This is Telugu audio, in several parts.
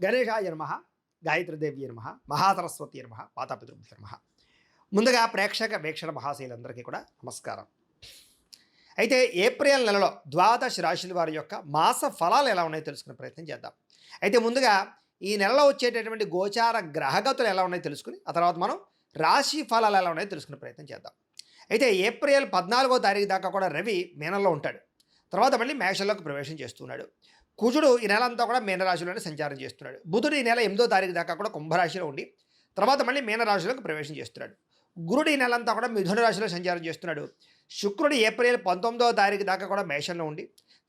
గణేశాయ నమ, గాయత్రీదేవి నమ, మహాసరస్వతి నమ, మాతాపితృభ్యో నమ. ముందుగా ప్రేక్షక వీక్షణ మహాశైలందరికీ కూడా నమస్కారం. అయితే ఏప్రిల్ నెలలో ద్వాదశ రాశుల వారి యొక్క మాస ఫలాలు ఎలా ఉన్నాయో తెలుసుకునే ప్రయత్నం చేద్దాం. అయితే ముందుగా ఈ నెలలో వచ్చేటటువంటి గోచార గ్రహగతులు ఎలా ఉన్నాయో తెలుసుకుని ఆ తర్వాత మనం రాశి ఫలాలు ఎలా ఉన్నాయో తెలుసుకునే ప్రయత్నం చేద్దాం. అయితే ఏప్రిల్ 14వ తారీఖు దాకా కూడా రవి మీనంలో ఉంటాడు. తర్వాత మళ్ళీ మేషంలోకి ప్రవేశం చేస్తున్నాడు. కుజుడు ఈ నెల అంతా కూడా మీనరాశిలోనే సంచారం చేస్తున్నాడు. బుధుడు ఈ నెల 8వ తారీఖు దాకా కూడా కుంభరాశిలో ఉండి తర్వాత మళ్ళీ మీనరాశిలోకి ప్రవేశం చేస్తున్నాడు. గురుడు ఈ నెల అంతా కూడా మిథున రాశిలో సంచారం చేస్తున్నాడు. శుక్రుడు ఏప్రిల్ 19వ తారీఖు దాకా కూడా మేషంలో ఉండి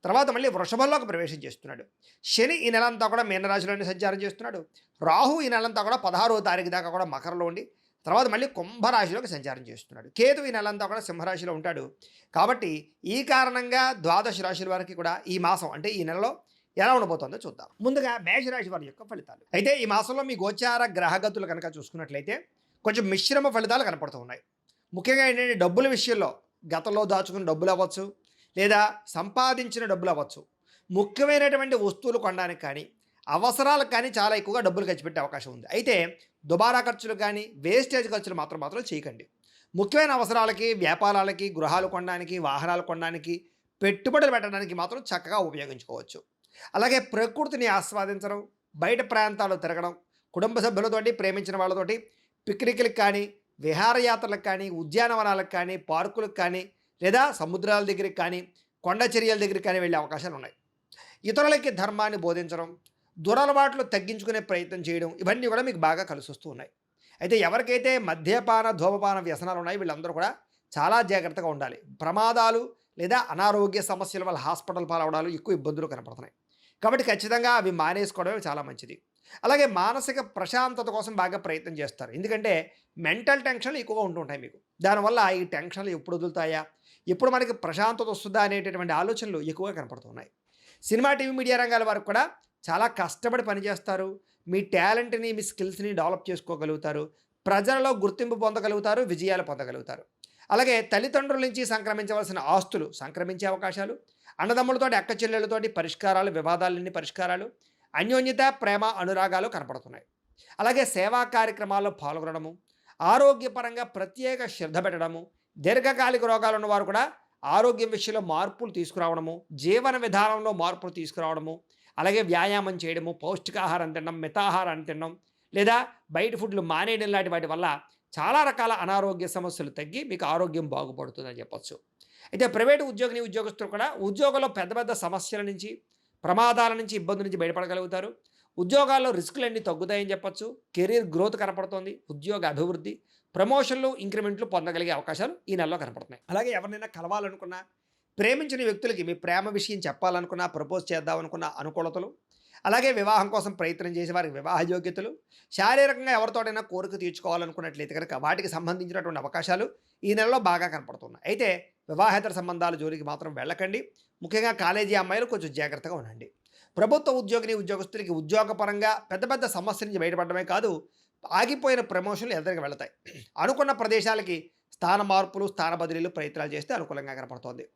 తర్వాత మళ్ళీ వృషభంలోకి ప్రవేశం చేస్తున్నాడు. శని ఈ నెల అంతా కూడా మీనరాశిలోనే సంచారం చేస్తున్నాడు. రాహు ఈ నెలంతా కూడా 16వ తారీఖు దాకా కూడా మకరంలో ఉండి తర్వాత మళ్ళీ కుంభరాశిలోకి సంచారం చేస్తున్నాడు. కేతు ఈ నెలంతా కూడా సింహరాశిలో ఉంటాడు. కాబట్టి ఈ కారణంగా ద్వాదశ రాశుల వారికి కూడా ఈ మాసం అంటే ఈ నెలలో ఎలా ఉండబోతుందో చూద్దాం. ముందుగా మేషరాశి వారి యొక్క ఫలితాలు. అయితే ఈ మాసంలో మీ గోచార గ్రహగతులు కనుక చూసుకున్నట్లయితే కొంచెం మిశ్రమ ఫలితాలు కనపడుతూ ఉన్నాయి. ముఖ్యంగా ఏంటంటే డబ్బుల విషయంలో గతంలో దాచుకున్న డబ్బులు అవ్వచ్చు, లేదా సంపాదించిన డబ్బులు అవ్వచ్చు, ముఖ్యమైనటువంటి వస్తువులు కొనడానికి కానీ అవసరాలకు కానీ చాలా ఎక్కువగా డబ్బులు ఖర్చు పెట్టే అవకాశం ఉంది. అయితే దుబారా ఖర్చులు కానీ వేస్టేజ్ ఖర్చులు మాత్రం చేయకండి. ముఖ్యమైన అవసరాలకి, వ్యాపారాలకి, గృహాలు కొనడానికి, వాహనాలు కొనడానికి, పెట్టుబడులు పెట్టడానికి మాత్రం చక్కగా ఉపయోగించుకోవచ్చు. అలాగే ప్రకృతిని ఆస్వాదించడం, బయట ప్రాంతాలు తిరగడం, కుటుంబ సభ్యులతోటి, ప్రేమించిన వాళ్ళతోటి పిక్నిక్లకు కానీ, విహారయాత్రలకు కానీ, ఉద్యానవనాలకు కానీ, పార్కులకు కానీ, లేదా సముద్రాల దగ్గరికి కానీ, కొండ చర్యల దగ్గరికి కానీ వెళ్ళే అవకాశాలు ఉన్నాయి. ఇతరులకి ధర్మాన్ని బోధించడం, దురలవాట్లు తగ్గించుకునే ప్రయత్నం చేయడం, ఇవన్నీ కూడా మీకు బాగా కలిసి వస్తూ ఉన్నాయి. అయితే ఎవరికైతే మద్యపాన ధూమపాన వ్యసనాలు ఉన్నాయి వీళ్ళందరూ కూడా చాలా జాగ్రత్తగా ఉండాలి. ప్రమాదాలు లేదా అనారోగ్య సమస్యల వల్ల హాస్పిటల్ పాలవడాలు ఎక్కువ ఇబ్బందులు కనపడుతున్నాయి. కాబట్టి ఖచ్చితంగా అవి మానేసుకోవడమే చాలా మంచిది. అలాగే మానసిక ప్రశాంతత కోసం బాగా ప్రయత్నం చేస్తారు. ఎందుకంటే మెంటల్ టెన్షన్లు ఎక్కువగా ఉంటుంటాయి మీకు. దానివల్ల ఈ టెన్షన్లు ఎప్పుడు వదులుతాయా, ఎప్పుడు మనకి ప్రశాంతత వస్తుందా అనేటటువంటి ఆలోచనలు ఎక్కువగా కనపడుతున్నాయి. సినిమా, టీవీ, మీడియా రంగాల వారికి కూడా చాలా కష్టపడి పనిచేస్తారు. మీ టాలెంట్ని, మీ స్కిల్స్ని డెవలప్ చేసుకోగలుగుతారు. ప్రజలలో గుర్తింపు పొందగలుగుతారు, విజయాలు పొందగలుగుతారు. అలాగే తల్లిదండ్రుల నుంచి సంక్రమించవలసిన ఆస్తులు సంక్రమించే అవకాశాలు, అన్నదమ్ములతోటి, అక్క చెల్లెళ్ళతోటి పరిష్కారాలు, వివాదాలన్నీ పరిష్కారాలు, అన్యోన్యత, ప్రేమ, అనురాగాలు కనపడుతున్నాయి. అలాగే సేవా కార్యక్రమాల్లో పాల్గొనడము, ఆరోగ్యపరంగా ప్రత్యేక శ్రద్ధ పెట్టడము, దీర్ఘకాలిక రోగాలు ఉన్నవారు కూడా ఆరోగ్యం విషయంలో మార్పులు తీసుకురావడము, జీవన విధానంలో మార్పులు తీసుకురావడము, అలాగే వ్యాయామం చేయడము, పౌష్టికాహారం తినడం, మితాహారాన్ని తినడం, లేదా బయట ఫుడ్లు మానేయడం లాంటి వాటి వల్ల చాలా రకాల అనారోగ్య సమస్యలు తగ్గి మీకు ఆరోగ్యం బాగుపడుతుందని చెప్పొచ్చు. అయితే ప్రైవేటు ఉద్యోగస్తులు కూడా ఉద్యోగంలో పెద్ద పెద్ద సమస్యల నుంచి, ప్రమాదాల నుంచి, ఇబ్బందుల నుంచి బయటపడగలుగుతారు. ఉద్యోగాల్లో రిస్కులన్నీ తగ్గుతాయని చెప్పొచ్చు. కెరీర్ గ్రోత్ కనపడుతోంది. ఉద్యోగ అభివృద్ధి, ప్రమోషన్లు, ఇంక్రిమెంట్లు పొందగలిగే అవకాశాలు ఈ నెలలో కనపడుతున్నాయి. అలాగే ఎవరినైనా కలవాలనుకున్నా, ప్రేమించిన వ్యక్తులకి మీ ప్రేమ విషయం చెప్పాలనుకున్నా, ప్రపోజ్ చేద్దామనుకున్న అనుకూలతలు, అలాగే వివాహం కోసం ప్రయత్నం చేసే వారికి వివాహ యోగ్యతలు, శారీరకంగా ఎవరితోటైనా కోరిక తీర్చుకోవాలనుకున్నట్లయితే కనుక వాటికి సంబంధించినటువంటి అవకాశాలు ఈ నెలలో బాగా కనపడుతున్నాయి. అయితే వివాహేతర సంబంధాల జోలికి మాత్రం వెళ్ళకండి. ముఖ్యంగా కాలేజీ అమ్మాయిలు కొంచెం జాగ్రత్తగా ఉండండి. ప్రభుత్వ ఉద్యోగస్తులకి ఉద్యోగపరంగా పెద్ద పెద్ద సమస్యల నుంచి బయటపడమే కాదు, ఆగిపోయిన ప్రమోషన్లు ఎదురుగా వెళతాయి. అనుకున్న ప్రదేశాలకి స్థాన మార్పులు, స్థాన బదిలీలు ప్రయత్నాలు చేస్తే అనుకూలంగా కనపడుతోంది.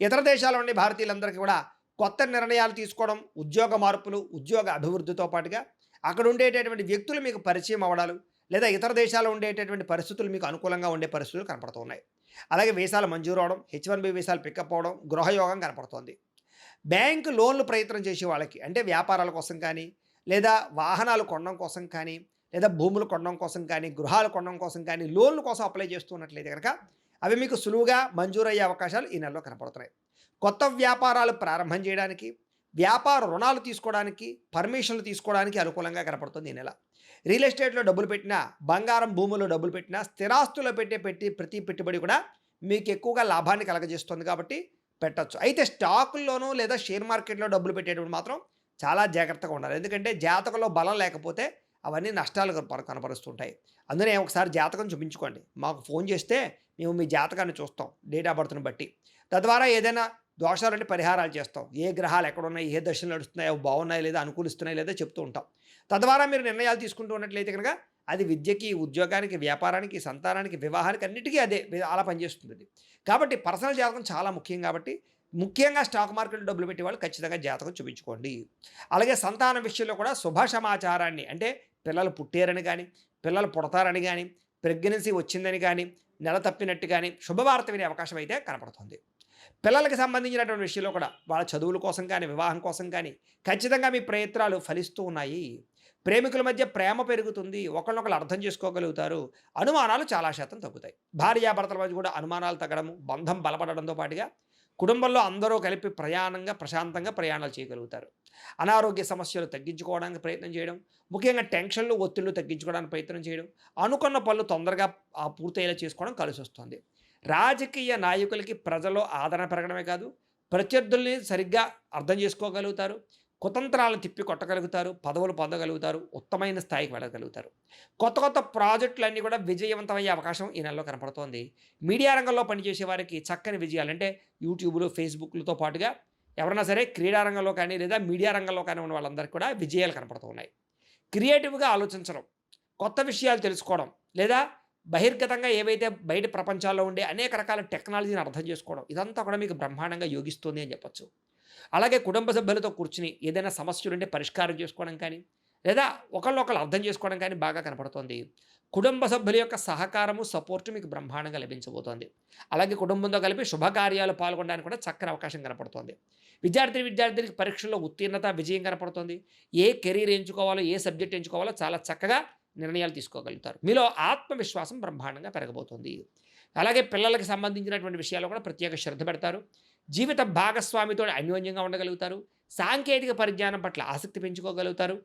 ఇతర దేశాల నుండి భారతీయులందరికీ కూడా కొత్త నిర్ణయాలు తీసుకోవడం, ఉద్యోగ మార్పులు, ఉద్యోగ అభివృద్ధితో పాటుగా అక్కడ ఉండేటటువంటి వ్యక్తులు మీకు పరిచయం అవ్వడాలు, లేదా ఇతర దేశాల్లో ఉండేటటువంటి పరిస్థితులు మీకు అనుకూలంగా ఉండే పరిస్థితులు కనపడుతున్నాయి. అలాగే వీసాలు మంజూరు అవడం, H1B వీసాలు పికప్ అవడం, గృహయోగం కనపడుతోంది. బ్యాంకు లోన్లు ప్రయత్నం చేసే వాళ్ళకి అంటే వ్యాపారాల కోసం కానీ, లేదా వాహనాలు కొనడం కోసం కానీ, లేదా భూములు కొనడం కోసం కానీ, గృహాలు కొనడం కోసం కానీ లోన్ల కోసం అప్లై చేస్తున్నట్లయితే కనుక అవి మీకు సులువుగా మంజూరు అయ్యే అవకాశాలు ఈ నెలలో కనపడుతున్నాయి. కొత్త వ్యాపారాలు ప్రారంభం చేయడానికి, వ్యాపార రుణాలు తీసుకోవడానికి, పర్మిషన్లు తీసుకోవడానికి అనుకూలంగా కనపడుతుంది ఈ నెల. రియల్ ఎస్టేట్లో డబ్బులు పెట్టినా, బంగారం భూముల్లో డబ్బులు పెట్టినా, స్థిరాస్తుల్లో ప్రతి పెట్టుబడి కూడా మీకు ఎక్కువగా లాభాన్ని కలగజేస్తుంది కాబట్టి పెట్టచ్చు. అయితే స్టాకుల్లోనూ లేదా షేర్ మార్కెట్లో డబ్బులు పెట్టేటప్పుడు మాత్రం చాలా జాగ్రత్తగా ఉండాలి. ఎందుకంటే జాతకంలో బలం లేకపోతే అవన్నీ నష్టాలు కనపరుస్తుంటాయి. అందుకే ఒకసారి జాతకం చూపించుకోండి. మాకు ఫోన్ చేస్తే మేము మీ జాతకాన్ని చూస్తాం డేట్ ఆఫ్ బర్త్ని బట్టి. తద్వారా ఏదైనా దోషాలంటే పరిహారాలు చేస్తాం. ఏ గ్రహాలు ఎక్కడున్నాయి, ఏ దశలు నడుస్తున్నాయి, అవి బాగున్నాయి లేదా, అనుకూలిస్తున్నాయి లేదా చెప్తూ ఉంటాం. తద్వారా మీరు నిర్ణయాలు తీసుకుంటూ ఉన్నట్లయితే కనుక అది విద్యకి, ఉద్యోగానికి, వ్యాపారానికి, సంతానానికి, వివాహానికి అన్నిటికీ అలా పనిచేస్తుంది. కాబట్టి పర్సనల్ జాతకం చాలా ముఖ్యం. కాబట్టి ముఖ్యంగా స్టాక్ మార్కెట్లో డబ్బులు పెట్టేవాళ్ళు ఖచ్చితంగా జాతకం చూపించుకోండి. అలాగే సంతానం విషయంలో కూడా శుభ సమాచారాన్ని అంటే పిల్లలు పుట్టారని గానీ, పిల్లలు పుడతారని గానీ, ప్రెగ్నెన్సీ వచ్చిందని గానీ, నెల తప్పినట్టు గానీ, శుభవార్త వినే అవకాశం అయితే కనపడుతుంది. పిల్లలకి సంబంధించినటువంటి విషయంలో కూడా వాళ్ళ చదువుల కోసం కానీ, వివాహం కోసం కానీ ఖచ్చితంగా మీ ప్రయత్నాలు ఫలిస్తూ ఉన్నాయి. ప్రేమికుల మధ్య ప్రేమ పెరుగుతుంది. ఒకళ్ళనొకళ్ళు అర్థం చేసుకోగలుగుతారు. అనుమానాలు చాలా శాతం తగ్గుతాయి. భార్యాభర్తల మధ్య కూడా అనుమానాలు తగ్గడము, బంధం బలపడడంతో పాటుగా కుటుంబంలో అందరూ కలిపి ప్రశాంతంగా ప్రయాణాలు చేయగలుగుతారు. అనారోగ్య సమస్యలు తగ్గించుకోవడానికి ప్రయత్నం చేయడం, ముఖ్యంగా టెన్షన్లు, ఒత్తిళ్లు తగ్గించుకోవడానికి ప్రయత్నం చేయడం, అనుకున్న పనులు తొందరగా పూర్తయ్యేలా చేసుకోవడం కలిసొస్తుంది. రాజకీయ నాయకులకి ప్రజల్లో ఆదరణ పెరగడమే కాదు, ప్రత్యర్థుల్ని సరిగ్గా అర్థం చేసుకోగలుగుతారు, కుతంత్రాలను తిప్పి కొట్టగలుగుతారు, పదవులు పొందగలుగుతారు, ఉత్తమైన స్థాయికి వెళ్ళగలుగుతారు. కొత్త ప్రాజెక్టులన్నీ కూడా విజయవంతమయ్యే అవకాశం ఈ నెలలో కనపడుతోంది. మీడియా రంగంలో పనిచేసే వారికి చక్కని విజయాలు అంటే యూట్యూబ్‌లు, ఫేస్‌బుక్‌లతో పాటుగా ఎవరైనా సరే క్రీడా రంగంలో కానీ లేదా మీడియా రంగంలో కానీ ఉన్న వాళ్ళందరికీ కూడా విజయాలు కనపడుతూ ఉన్నాయి. క్రియేటివ్‌గా ఆలోచించడం, కొత్త విషయాలు తెలుసుకోవడం లేదా బహిర్గతంగా ఏవైతే బయట ప్రపంచాల్లో ఉండే అనేక రకాల టెక్నాలజీని అర్థం చేసుకోవడం ఇదంతా కూడా మీకు బ్రహ్మాండంగా యోగిస్తుంది అని చెప్పొచ్చు. అలాగే కుటుంబ సభ్యులతో కూర్చుని ఏదైనా సమస్యలుంటే పరిష్కారం చేసుకోవడం కానీ లేదా ఒకళ్ళొకళ్ళు అర్థం చేసుకోవడం కానీ బాగా కనపడుతోంది. కుటుంబ సభ్యుల యొక్క సహకారము, సపోర్టు మీకు బ్రహ్మాండంగా లభించబోతోంది. అలాగే కుటుంబంతో కలిపి శుభకార్యాలు పాల్గొనడానికి కూడా చక్కని అవకాశం కనపడుతోంది. విద్యార్థినికి పరీక్షల్లో ఉత్తీర్ణత, విజయం కనపడుతోంది. ఏ కెరీర్ ఎంచుకోవాలో, ఏ సబ్జెక్ట్ ఎంచుకోవాలో చాలా చక్కగా నిర్ణయాలు తీసుకోగలుగుతారు. మీలో ఆత్మవిశ్వాసం బ్రహ్మాండంగా పెరగబోతుంది. అలాగే పిల్లలకి సంబంధించినటువంటి విషయాల్లో కూడా ప్రత్యేక శ్రద్ధ పెడతారు. జీవిత భాగస్వామితో అన్యోన్యంగా ఉండగలుగుతారు. సాంకేతిక పరిజ్ఞానం పట్ల ఆసక్తి పెంచుకోగలుగుతారు.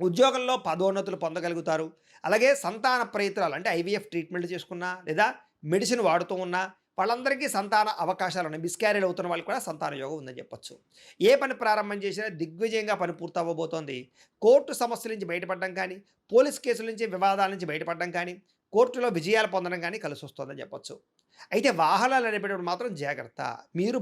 ఉద్యోగంలో పదోన్నతులు పొందగలుగుతారు. అలాగే సంతాన ప్రయత్నాలు అంటే ఐవీఎఫ్ ట్రీట్మెంట్ చేసుకున్నా లేదా మెడిసిన్ వాడుతూ ఉన్నా వాళ్ళందరికీ సంతాన అవకాశాలు ఉన్నాయి. మిస్క్యారేజ్ అవుతున్న వాళ్ళకి కూడా సంతాన యోగం ఉందని చెప్పొచ్చు. ఏ పని ప్రారంభం చేసినా దిగ్విజయంగా పని పూర్తవ్వబోతోంది. కోర్టు సమస్యల నుంచి బయటపడడం కానీ, పోలీస్ కేసుల నుంచి, వివాదాల నుంచి బయటపడడం కానీ, కోర్టులో విజయాలు పొందడం కానీ కలిసి వస్తుందని చెప్పొచ్చు. అయితే వాహనాలు నడిపేటప్పుడు మాత్రం జాగ్రత్త. మీరు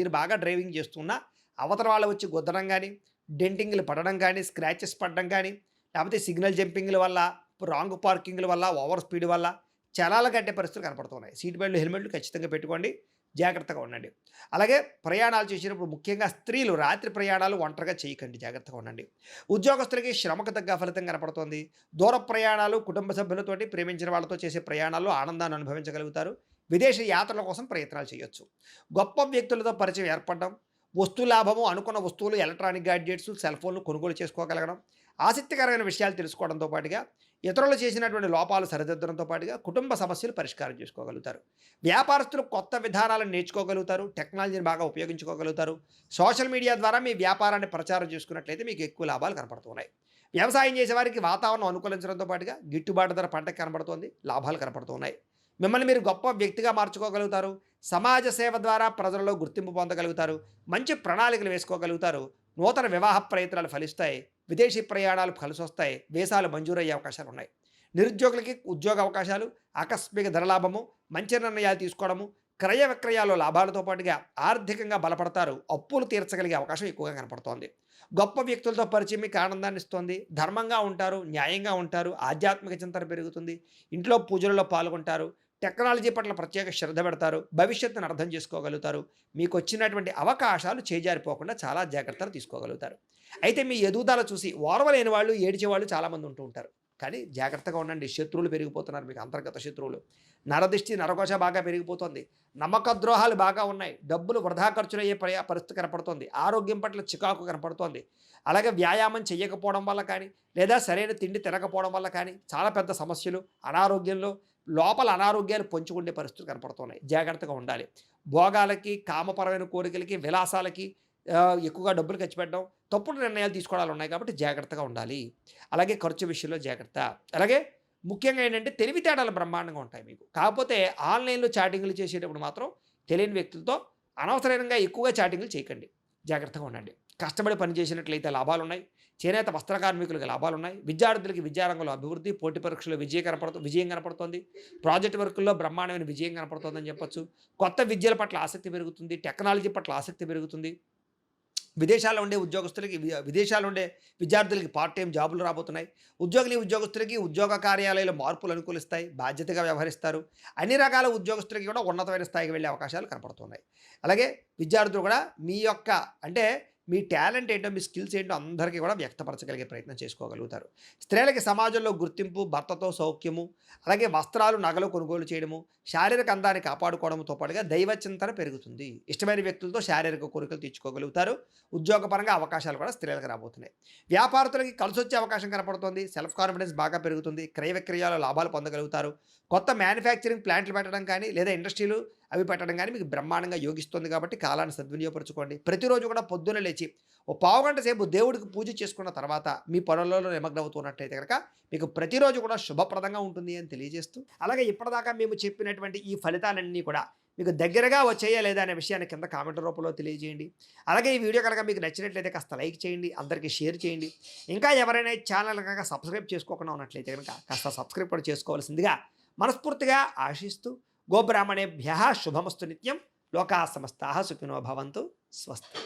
బాగా డ్రైవింగ్ చేస్తున్నా అవతల వాళ్ళు వచ్చి గుద్దడం కానీ, డెంటింగ్లు పడడం కానీ, స్క్రాచెస్ పడడం కానీ, లేకపోతే సిగ్నల్ జంపింగ్ల వల్ల, రాంగ్ పార్కింగ్ల వల్ల, ఓవర్ స్పీడ్ వల్ల చలాలు కట్టే పరిస్థితులు కనపడుతున్నాయి. సీట్ బెల్ట్లు, హెల్మెట్లు ఖచ్చితంగా పెట్టుకోండి. జాగ్రత్తగా ఉండండి. అలాగే ప్రయాణాలు చేసినప్పుడు ముఖ్యంగా స్త్రీలు రాత్రి ప్రయాణాలు ఒంటరిగా చేయకండి. జాగ్రత్తగా ఉండండి. ఉద్యోగస్తులకి శ్రమకు తగ్గ ఫలితం కనపడుతోంది. దూర ప్రయాణాలు, కుటుంబ సభ్యులతోటి, ప్రేమించిన వాళ్ళతో చేసే ప్రయాణాల్లో ఆనందాన్ని అనుభవించగలుగుతారు. విదేశీ యాత్రల కోసం ప్రయత్నాలు చేయొచ్చు. గొప్ప వ్యక్తులతో పరిచయం ఏర్పడడం, వస్తు లాభము, అనుకున్న వస్తువులు, ఎలక్ట్రానిక్ గ్యాడ్జెట్స్, సెల్ ఫోన్లు కొనుగోలు చేసుకోగలగడం, ఆసక్తికరమైన విషయాలు తెలుసుకోవడంతో పాటుగా ఇతరులు చేసినటువంటి లోపాలు సరిదిద్దడంతో పాటుగా కుటుంబ సమస్యలు పరిష్కారం చేసుకోగలుగుతారు. వ్యాపారస్తులు కొత్త విధానాలను నేర్చుకోగలుగుతారు. టెక్నాలజీని బాగా ఉపయోగించుకోగలుగుతారు. సోషల్ మీడియా ద్వారా మీ వ్యాపారాన్ని ప్రచారం చేసుకున్నట్లయితే మీకు ఎక్కువ లాభాలు కనపడుతున్నాయి. వ్యవసాయం చేసేవారికి వాతావరణం అనుకూలించడంతో పాటుగా గిట్టుబాటు ధర పంటకు కనబడుతోంది. లాభాలు కనపడుతున్నాయి. మిమ్మల్ని మీరు గొప్ప వ్యక్తిగా మార్చుకోగలుగుతారు. సమాజ సేవ ద్వారా ప్రజలలో గుర్తింపు పొందగలుగుతారు. మంచి ప్రణాళికలు వేసుకోగలుగుతారు. నూతన వివాహ ప్రయత్నాలు ఫలిస్తాయి. విదేశీ ప్రయాణాలు కలిసొస్తాయి. వీసాలు మంజూరయ్యే అవకాశాలు ఉన్నాయి. నిరుద్యోగులకి ఉద్యోగ అవకాశాలు, ఆకస్మిక ధనలాభము, మంచి నిర్ణయాలు తీసుకోవడము, క్రయ విక్రయాలు లాభాలతో పాటుగా ఆర్థికంగా బలపడతారు. అప్పులు తీర్చగలిగే అవకాశం ఎక్కువగా కనపడుతోంది. గొప్ప వ్యక్తులతో పరిచయం మీకు ఆనందాన్ని ఇస్తుంది. ధర్మంగా ఉంటారు, న్యాయంగా ఉంటారు, ఆధ్యాత్మిక చింతన పెరుగుతుంది. ఇంట్లో పూజలలో పాల్గొంటారు. టెక్నాలజీ పట్ల ప్రత్యేక శ్రద్ధ పెడతారు. భవిష్యత్తును అర్థం చేసుకోగలుగుతారు. మీకు వచ్చినటువంటి అవకాశాలు చేజారిపోకుండా చాలా జాగ్రత్తలు తీసుకోగలుగుతారు. అయితే మీ ఎదుగుదల చూసి ఓర్వలేని వాళ్ళు, ఏడిచేవాళ్ళు చాలామంది ఉంటూ ఉంటారు. కానీ జాగ్రత్తగా ఉండండి. శత్రువులు పెరిగిపోతున్నారు. మీకు అంతర్గత శత్రువులు, నరదిష్టి, నరకోశ బాగా పెరిగిపోతుంది. నమ్మక ద్రోహాలు బాగా ఉన్నాయి. డబ్బులు వృధా ఖర్చులయ్యే పరిస్థితి కనపడుతోంది. ఆరోగ్యం పట్ల చికాకు కనపడుతోంది. అలాగే వ్యాయామం చేయకపోవడం వల్ల కానీ లేదా సరైన తిండి తినకపోవడం వల్ల కానీ చాలా పెద్ద సమస్యలు, అనారోగ్యంలో లోపల అనారోగ్యాలు పొంచుకునే పరిస్థితులు కనపడుతున్నాయి. జాగ్రత్తగా ఉండాలి. భోగాలకి, కామపరమైన కోరికలకి, విలాసాలకి ఎక్కువగా డబ్బులు ఖర్చు పెట్టడం, తప్పుడు నిర్ణయాలు తీసుకోవడాలు ఉన్నాయి కాబట్టి జాగ్రత్తగా ఉండాలి. అలాగే ఖర్చు విషయంలో జాగ్రత్త. అలాగే ముఖ్యంగా ఏంటంటే తెలివితేటలు బ్రహ్మాండంగా ఉంటాయి మీకు. కాకపోతే ఆన్లైన్లో చాటింగ్లు చేసేటప్పుడు మాత్రం తెలియని వ్యక్తులతో అనవసరంగా ఎక్కువగా చాటింగ్లు చేయకండి. జాగ్రత్తగా ఉండండి. కష్టపడి పనిచేసినట్లయితే లాభాలున్నాయి. చేనేత వస్త్ర కార్మికులకు లాభాలున్నాయి. విద్యార్థులకి విద్యారంగంలో అభివృద్ధి, పోటీ పరీక్షలో విజయం కనపడుతుంది. ప్రాజెక్ట్ వర్కుల్లో బ్రహ్మాండమైన విజయం కనపడుతుందని చెప్పొచ్చు. కొత్త విద్యల పట్ల ఆసక్తి పెరుగుతుంది. టెక్నాలజీ పట్ల ఆసక్తి పెరుగుతుంది. విదేశాల్లో ఉండే ఉద్యోగస్తులకి విదేశాల్లో ఉండే విద్యార్థులకి పార్ట్ టైం జాబులు రాబోతున్నాయి. ఉద్యోగులకి ఉద్యోగ కార్యాలయాల మార్పులు అనుకూలిస్తాయి. బాధ్యతగా వ్యవహరిస్తారు. అన్ని రకాల ఉద్యోగస్తులకి కూడా ఉన్నతమైన స్థాయికి వెళ్ళే అవకాశాలు కనపడుతున్నాయి. అలాగే విద్యార్థులు కూడా మీ యొక్క అంటే మీ టాలెంట్ ఏంటో, మీ స్కిల్స్ ఏంటో అందరికీ కూడా వ్యక్తపరచగలిగే ప్రయత్నం చేసుకోగలుగుతారు. స్త్రీలకి సమాజంలో గుర్తింపు, భర్తతో సౌఖ్యము, అలాగే వస్త్రాలు, నగలు కొనుగోలు చేయడము, శారీరక అందాన్ని కాపాడుకోవడంతో పాటుగా దైవ చింతన పెరుగుతుంది. ఇష్టమైన వ్యక్తులతో శారీరక కోరికలు తీర్చుకోగలుగుతారు. ఉద్యోగపరంగా అవకాశాలు కూడా స్త్రీలకు రాబోతున్నాయి. వ్యాపారస్తులకి కలిసొచ్చే అవకాశం కనపడుతుంది. సెల్ఫ్ కాన్ఫిడెన్స్ బాగా పెరుగుతుంది. క్రయ విక్రయాల లాభాలు పొందగలుగుతారు. కొత్త మ్యానుఫ్యాక్చరింగ్ ప్లాంట్లు పెట్టడం కానీ, లేదా ఇండస్ట్రీలు అవి పెట్టడం కానీ మీకు బ్రహ్మాండంగా యోగిస్తుంది. కాబట్టి కాలాన్ని సద్వినియోగపరచుకోండి. ప్రతిరోజు కూడా పొద్దున్నే లేచి ఓ పావుగంట సేపు దేవుడికి పూజ చేసుకున్న తర్వాత మీ పనులలో నిమగ్నమవుతున్నట్టయితే కనుక మీకు ప్రతిరోజు కూడా శుభప్రదంగా ఉంటుంది అని తెలియజేస్తూ, అలాగే ఇప్పటిదాకా మేము చెప్పినటువంటి ఈ ఫలితాలన్నీ కూడా మీకు దగ్గరగా వచ్చాయా లేదా అనే విషయాన్ని కింద కామెంట్ రూపంలో తెలియజేయండి. అలాగే ఈ వీడియో కనుక మీకు నచ్చినట్లయితే కాస్త లైక్ చేయండి, అందరికీ షేర్ చేయండి. ఇంకా ఎవరైనా ఈ ఛానల్ కనుక సబ్స్క్రైబ్ చేసుకోకుండా ఉన్నట్లయితే కనుక కాస్త సబ్స్క్రైబ్ కూడా చేసుకోవాల్సిందిగా మనస్ఫూర్తిగా ఆశిస్తూ, గోబ్రాహ్మణేభ్యః శుభమస్తు నిత్యం. లోకా సమస్తాః సుఖినో భవంతు. స్వస్తి.